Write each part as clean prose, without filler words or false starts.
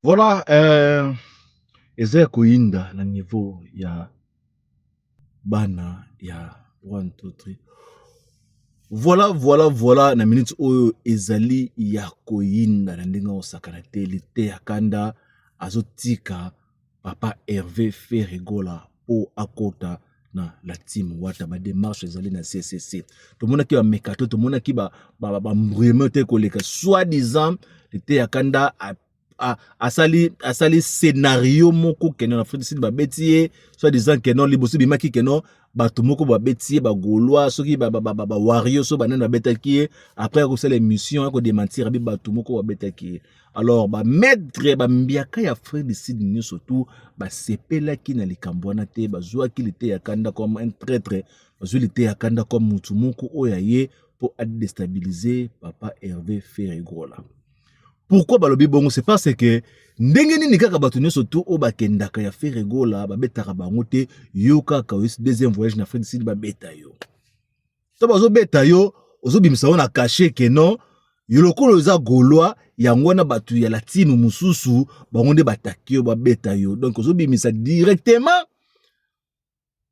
Voilà, eza ya koyinda na niveau ya bana ya 1 2 3. Voilà na minute oyo ezali ya koyinda na ndenge osakana te lite ya kanda azotika papa Hervé Ferregola po akota na la team wata ba démarche ezali na CCC. Tomonaki ba mekato, tomonaki ba mbrouillement te koleka soi-disant lite ya kanda asali scénario moko keno na Afrique du Sud ba betiye soi-disant keno liboso bimaki keno bato moko ba betiye ba Gaulois soki ba wario so banana ba betaki après ko sala émission ko démentir bi bato moko ba betaki. Alors ba maître ba mbiaka ya Afrique du Sud ni surtout ba sepela ki na likambo na te ba zwa ki lite ya kanda comme un traître ba zwa lite ya kanda comme mutu moko oyaye pour déstabiliser papa Hervé Ferregola. Pourquoi balobi bongo? C'est parce que ndenge nini kaka bato nyonso to o bakendaka ya Ferregola babetaka bango te yo kaka deuxième voyage na Afrique du Sud babeta yo. To bazo beta yo ozobimisa na caché que non yo lokolo eza Gaulois yango na bato ya latino mususu bango nde bataki yo babeta yo. Donc ozobimisa directement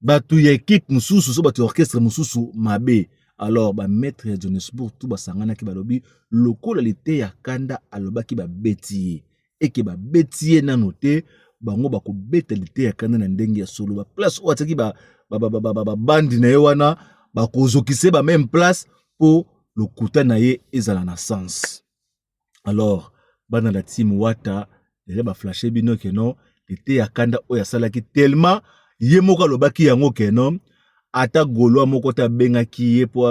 bato ya équipe mususu so bato orchestre mususu mabe. Alors ba maître ya Johannesburg tout basangana ki balobi lokola lite ya kanda alobaki ba betiye et que ba betiye na noté bango bako beta lite ya kanda na ndenge ya solo ba place o ataki ba bandi na ye wana bako zokise ba même place pour lokuta na ye ezala na sens. Alors bana la team wata déjà ba flasher bino que non lite ya kanda o ya salaki tellement ye moko alobaki yango que non ata Gaulois moko ta bengaki ye po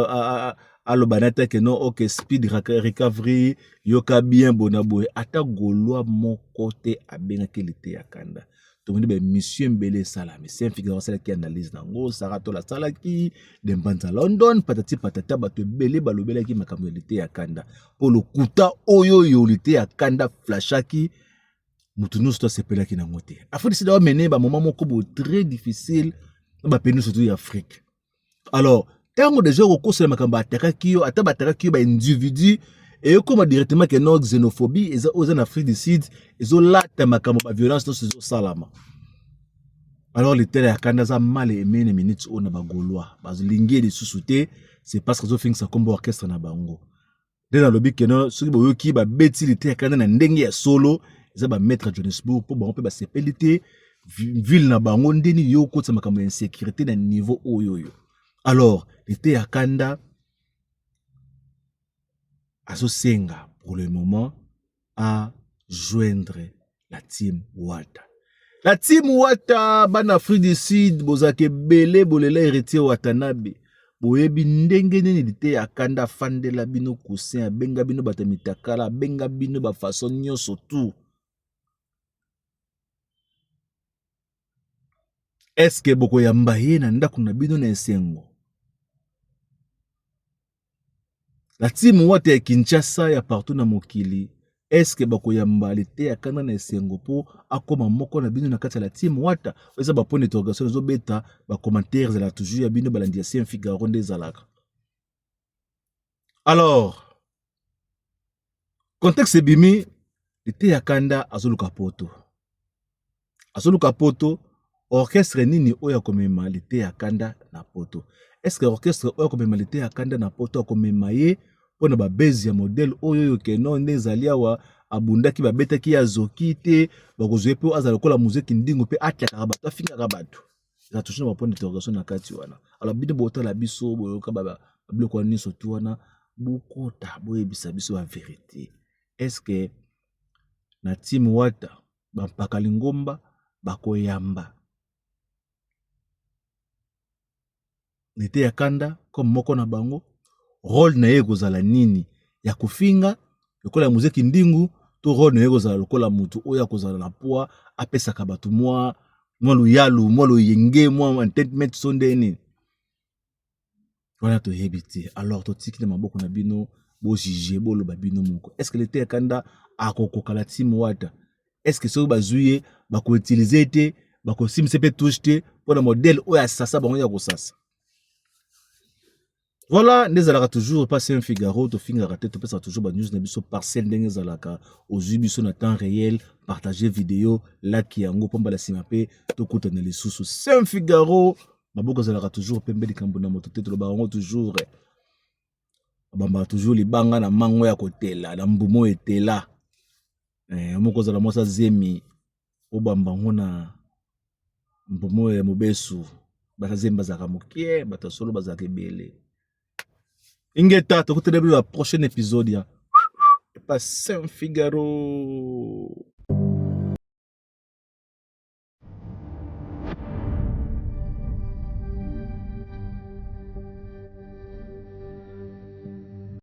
alobanata ke non ok speed recovery yoka bien bonaboy ata Gaulois moko te abengaki lite ya kanda. Donc ni be monsieur Mbele Salami c'est un figure sala qui analyse nango Sarato la sala ki de Mbanza London patati patata bato belé balobela ki makambo lite ya kanda pour le kuta oyo yo lite ya kanda flashaki mutu nous to sepela ki nango te. Afrique c'est d'avoir mené ba moment moko bo très difficile ba pays surtout l'Afrique. Alors, quand on déjà recours makambo atakaki yo ata batakaki ba individu et comme directement que non xénophobie et aux en Afrique du Sud ils ont lata makambo ba violence dans ce salama. Alors les télé ya kanda za mal aimé les minutes on ba Gaulois ba linguer de sous-souté c'est parce que zo finga ça comme orchestre na bango. Dès dans le but que non ceux qui ba beti les télé ya kanda na ndenge ya solo ils ba mettre Johannesburg pour ba on peut ba sepelité ville na bango ndeni yo ko tsama makambo insécurité na niveau oyo. Alors, lite ya kanda aso senga pour le moment à joindre la team Wata. La team Wata ban Afrique du Sud bozake belé bolela héritier Watanabe. Boyebi ndenge nini lite ya kanda fandela bino kusin benga bino batamitakala benga bino ba façon nyonso tout. Est-ce que boko yamba ye na ndako na bino na esengo? La team Wata ya Kinshasa ya partout na mokili. Est-ce que bako yamba lite ya kanda na esengo po akoma moko na bino na kati la team Wata? Eza ba point d'interrogation zo beta ba commentaires za la toujours ya bino balandi ya Saint Figaro nde zalaka. Alors, contexte bimi lite ya kanda azoluka poto. Azoluka poto orchestre nini oya komema lite ya kanda na poto. Est-ce que orchestre oya komema lite ya kanda na poto akomema ye pona ba base ya modèle oyo ke non nezali wa abundaki ba betaki ya zoki te bakozwe pe azala kola muziki ndingo pe atyaka bato afinga bato. Ça touche na point d'interrogation na kati wana. Alors bide bota la biso boyoka ba bloko ni sotu wana bukota boyebisa biso la vérité. Est-ce que na team Wata ba pakali ngomba bakoyamba lite ya kanda comme moko na bango rôle na ye kozala nini ya kufinga lokola muziki ndingu to rôle na ye kozala lokola mutu oya kozala na poa apesaka bato mwa luyalu mwa loyenge mwa entertainment sondeni wana to yebiti. Alors to tikile maboko na bino bo juger bo loba bino moko. Est-ce que lite ya kanda akokoka la team Wata? Est-ce que so bazuye bako utiliser te bako simse pe touche te pour le modèle oya sasa bango ya kosasa? Voilà, nous allons toujours passer un Figaro, to finga raté, to passer toujours ba news na biso parcelle ndenge zalaka aux biso na temps réel, partager vidéo, like yango pomba la simape, to kuta na lisusu. C'est un Figaro, maboko zalaka toujours pembe likambo na moto te to ba ngo toujours. Bamba toujours libanga na mango ya kotela, na mbumo etela. Moko zala mosa zemi o bamba ngona mbumo ya mobesu. Bata zemba zaka mokie, bata solo bazaka ebele. Ingeta, tu vas te la prochaine épisode. Pas Saint Figaro.